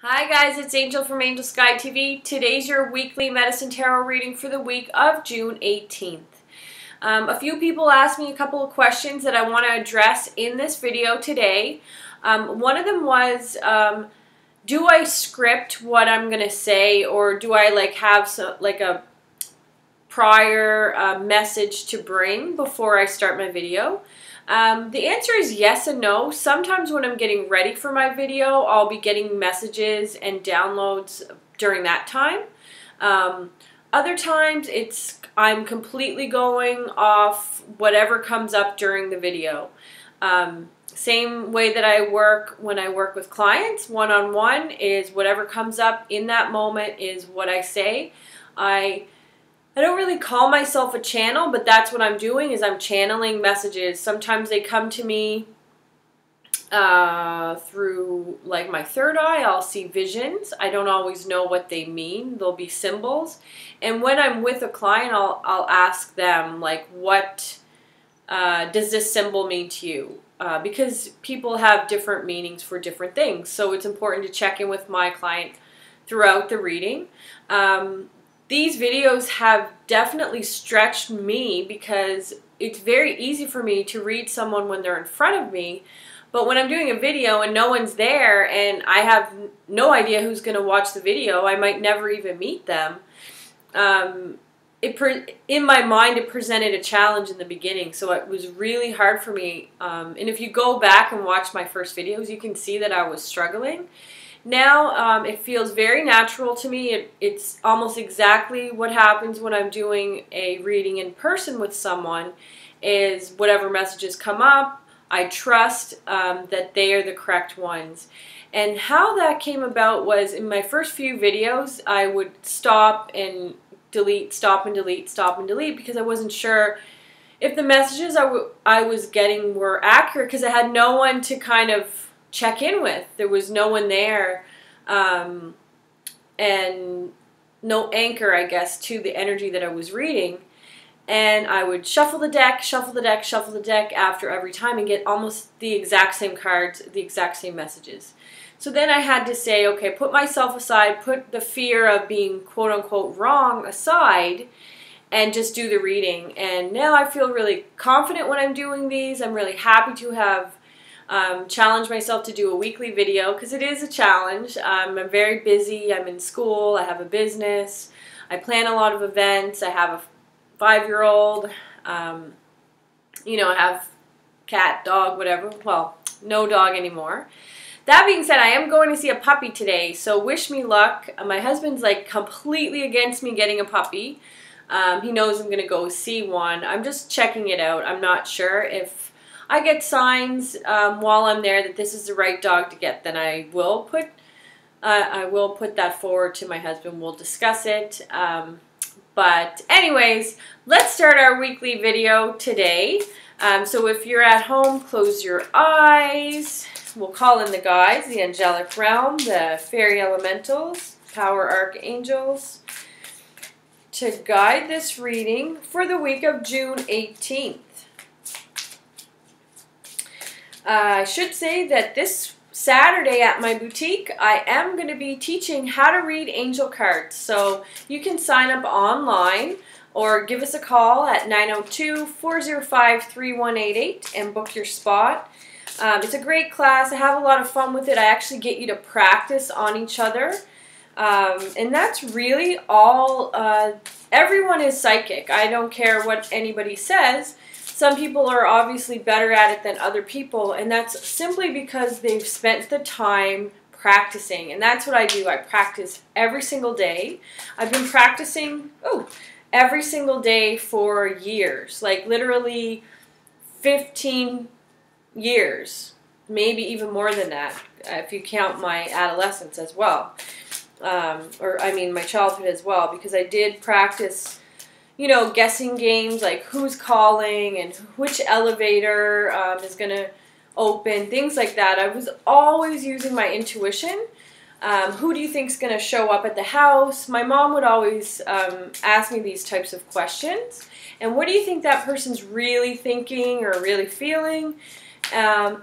Hi guys, it's Angel from AngelSkyeTV. Today's your weekly medicine tarot reading for the week of June 18th. A few people asked me a couple of questions that I want to address in this video today. One of them was, do I script what I'm going to say, or do I have a prior message to bring before I start my video? The answer is yes and no. Sometimes when I'm getting ready for my video, I'll be getting messages and downloads during that time. Other times I'm completely going off whatever comes up during the video. Same way that I work when I work with clients one-on-one is whatever comes up in that moment is what I say. I don't really call myself a channel, but that's what I'm doing, is I'm channeling messages. Sometimes they come to me through my third eye. I'll see visions. I don't always know what they mean. They'll be symbols. And when I'm with a client, I'll ask them, what does this symbol mean to you? Because people have different meanings for different things. So it's important to check in with my client throughout the reading. These videos have definitely stretched me because it's very easy for me to read someone when they're in front of me, but when I'm doing a video and no one's there and I have no idea who's going to watch the video, I might never even meet them. In my mind, it presented a challenge in the beginning, so it was really hard for me. And if you go back and watch my first videos, you can see that I was struggling. Now it feels very natural to me. It's almost exactly what happens when I'm doing a reading in person with someone, is whatever messages come up, I trust that they are the correct ones. And how that came about was in my first few videos, I would stop and delete, stop and delete, stop and delete, because I wasn't sure if the messages I was getting were accurate, because I had no one to kind of check in with. There was no one there, and no anchor, I guess, to the energy that I was reading. And I would shuffle the deck, shuffle the deck, shuffle the deck after every time and get almost the exact same cards, the exact same messages. So then I had to say, okay, put myself aside, put the fear of being quote-unquote wrong aside, and just do the reading. And now I feel really confident when I'm doing these. I'm really happy to have challenge myself to do a weekly video, because it is a challenge. I'm very busy. I'm in school. I have a business. I plan a lot of events. I have a 5-year-old. You know, I have cat, dog, whatever. Well, no dog anymore. That being said, I am going to see a puppy today, so wish me luck. My husband's completely against me getting a puppy. He knows I'm going to go see one. I'm just checking it out. I'm not sure. If I get signs while I'm there that this is the right dog to get, then I will put that forward to my husband. We'll discuss it. But anyways, let's start our weekly video today. So if you're at home, close your eyes. We'll call in the guides, the angelic realm, the fairy elementals, power archangels, to guide this reading for the week of June 18th. I should say that this Saturday at my boutique, I am going to be teaching how to read angel cards. So you can sign up online or give us a call at 902-405-3188 and book your spot. It's a great class. I have a lot of fun with it. I actually get you to practice on each other. And that's really all. Everyone is psychic. I don't care what anybody says. Some people are obviously better at it than other people, and that's simply because they've spent the time practicing. And that's what I do. I practice every single day. I've been practicing every single day for years, literally 15 years, maybe even more than that, if you count my adolescence as well, or I mean my childhood as well, because I did practice, you know, guessing games like who's calling and which elevator is going to open, things like that. I was always using my intuition. Who do you think is going to show up at the house? My mom would always ask me these types of questions. And what do you think that person's really thinking or really feeling?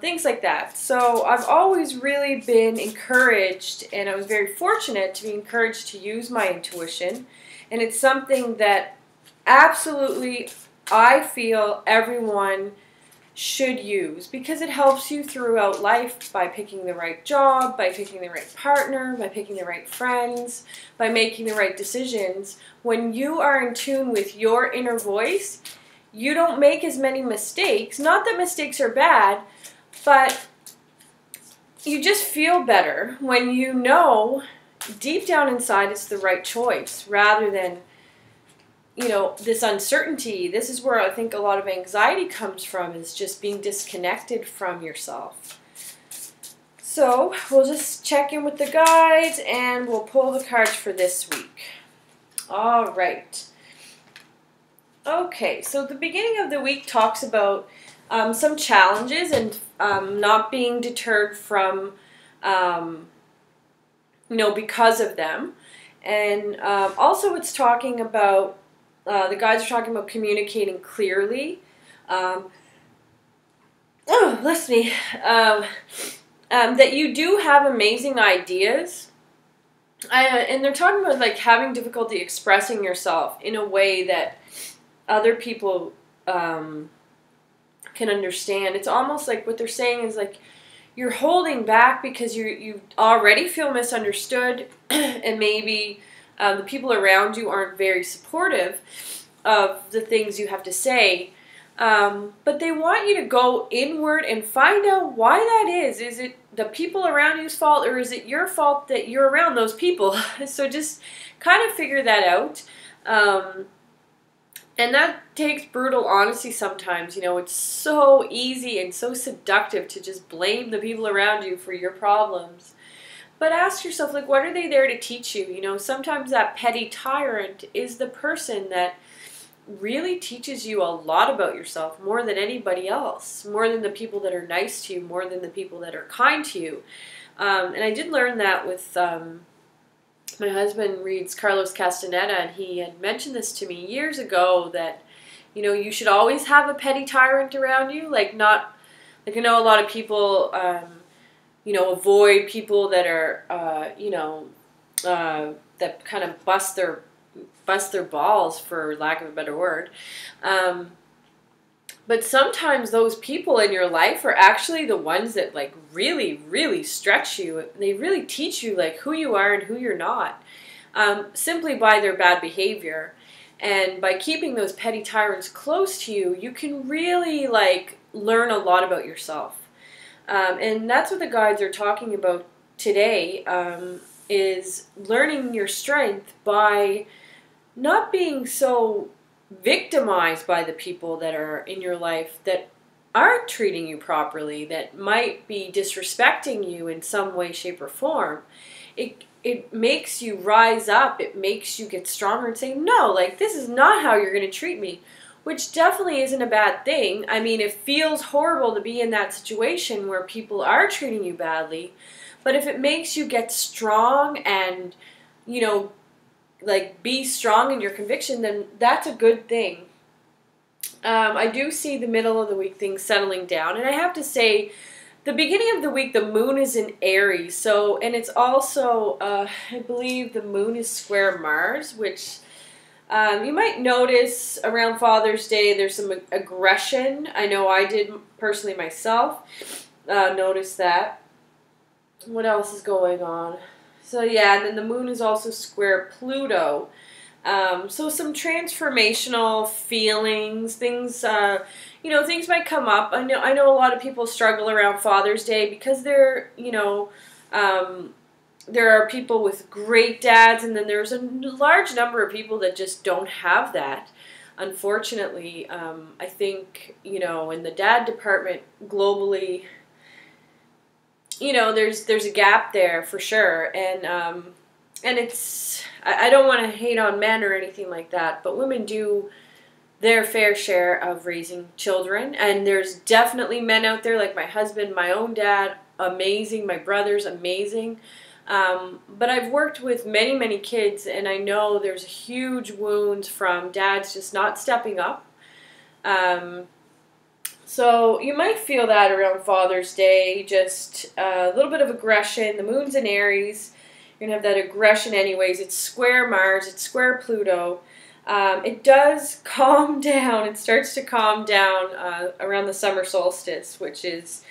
things like that. So I've always really been encouraged, and I was very fortunate to be encouraged to use my intuition. And it's something that absolutely I feel everyone should use, because it helps you throughout life by picking the right job, by picking the right partner, by picking the right friends, by making the right decisions. When you are in tune with your inner voice, you don't make as many mistakes. Not that mistakes are bad, but you just feel better when you know deep down inside it's the right choice, rather than, you know, this uncertainty. This is where I think a lot of anxiety comes from, is just being disconnected from yourself. So we'll just check in with the guides and we'll pull the cards for this week. All right. Okay, so the beginning of the week talks about some challenges and not being deterred from, you know, because of them. And also it's talking about, the guides are talking about communicating clearly. Bless me. That you do have amazing ideas. And they're talking about like having difficulty expressing yourself in a way that other people can understand. It's almost like what they're saying is like you're holding back because you already feel misunderstood, and maybe the people around you aren't very supportive of the things you have to say. But they want you to go inward and find out why that is. Is it the people around you's fault, or is it your fault that you're around those people? So just kind of figure that out. And that takes brutal honesty sometimes. You know, it's so easy and so seductive to just blame the people around you for your problems. But ask yourself, like, what are they there to teach you? You know, sometimes that petty tyrant is the person that really teaches you a lot about yourself, more than anybody else, more than the people that are nice to you, more than the people that are kind to you. And I did learn that with... my husband reads Carlos Castaneda, and he had mentioned this to me years ago, that, you know, you should always have a petty tyrant around you. Like, not, like, I know a lot of people, you know, avoid people that are, you know, that kind of bust their balls, for lack of a better word. But sometimes those people in your life are actually the ones that like really, really stretch you. They really teach you like who you are and who you're not, simply by their bad behavior. And by keeping those petty tyrants close to you, you can really like learn a lot about yourself. And that's what the guides are talking about today, is learning your strength by not being so victimized by the people that are in your life that aren't treating you properly, that might be disrespecting you in some way, shape, or form. It makes you rise up. It makes you get stronger and say, no, like, this is not how you're going to treat me, which definitely isn't a bad thing. I mean, it feels horrible to be in that situation where people are treating you badly, but if it makes you get strong and, you know, like, be strong in your conviction, then that's a good thing. I do see the middle of the week things settling down, and I have to say, the beginning of the week, the moon is in Aries, so, and it's also, I believe the moon is square Mars, which you might notice around Father's Day there's some aggression. I know I did personally myself notice that. What else is going on? So yeah, and then the moon is also square Pluto. So some transformational feelings, things, you know, things might come up. I know a lot of people struggle around Father's Day because they're, you know, there are people with great dads, and then there's a large number of people that just don't have that. Unfortunately, I think, you know, in the dad department globally, you know, there's a gap there for sure, and it's, I don't want to hate on men or anything like that, but women do their fair share of raising children, and there's definitely men out there like my husband, my own dad, amazing, my brother's amazing, but I've worked with many kids, and I know there's huge wounds from dads just not stepping up, So you might feel that around Father's Day, just a little bit of aggression. The moon's in Aries. You're going to have that aggression anyways. It's square Mars. It's square Pluto. It does calm down. It starts to calm down around the summer solstice, which is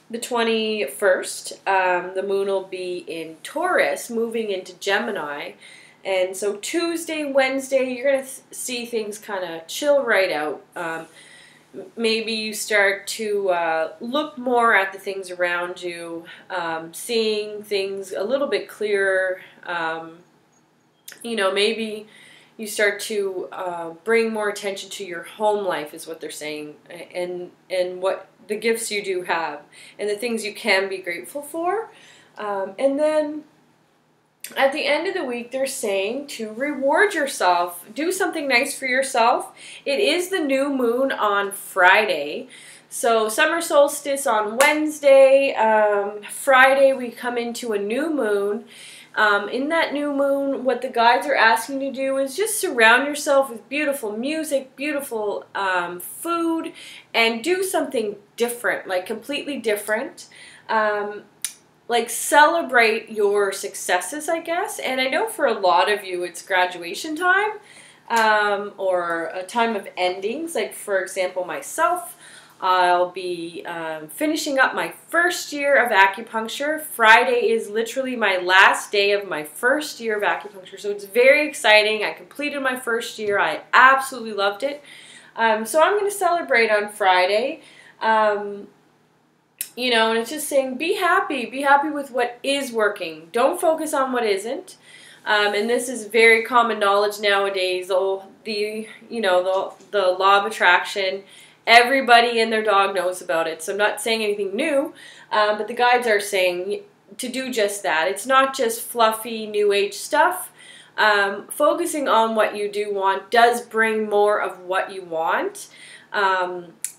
the 21st. The moon will be in Taurus, moving into Gemini. And so Tuesday, Wednesday, you're going to see things kind of chill right out. Maybe you start to look more at the things around you, seeing things a little bit clearer. You know, maybe you start to bring more attention to your home life, is what they're saying, and what the gifts you do have, and the things you can be grateful for. And then at the end of the week, they're saying to reward yourself. Do something nice for yourself. It is the new moon on Friday. So summer solstice on Wednesday. Friday, we come into a new moon. In that new moon, what the guides are asking you to do is just surround yourself with beautiful music, beautiful food, and do something different, like completely different. Like celebrate your successes, I guess. And I know for a lot of you it's graduation time or a time of endings. Like for example, myself, I'll be finishing up my first year of acupuncture. Friday is literally my last day of my first year of acupuncture. So it's very exciting. I completed my first year. I absolutely loved it. So I'm going to celebrate on Friday. You know, and it's just saying, be happy with what is working. Don't focus on what isn't. And this is very common knowledge nowadays. The law of attraction. Everybody and their dog knows about it. So I'm not saying anything new, but the guides are saying to do just that. It's not just fluffy new age stuff. Focusing on what you do want does bring more of what you want.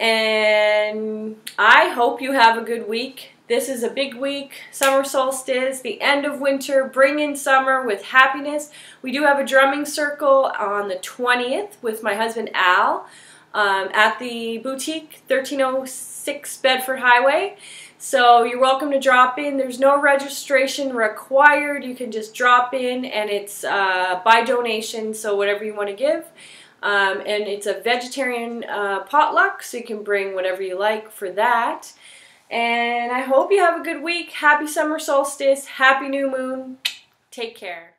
And I hope you have a good week. This is a big week, summer solstice, the end of winter, bring in summer with happiness. We do have a drumming circle on the 20th with my husband Al at the boutique, 1306 Bedford Highway. So you're welcome to drop in. There's no registration required. You can just drop in, and it's by donation, so whatever you want to give. And it's a vegetarian potluck, so you can bring whatever you like for that. And I hope you have a good week. Happy summer solstice. Happy new moon. Take care.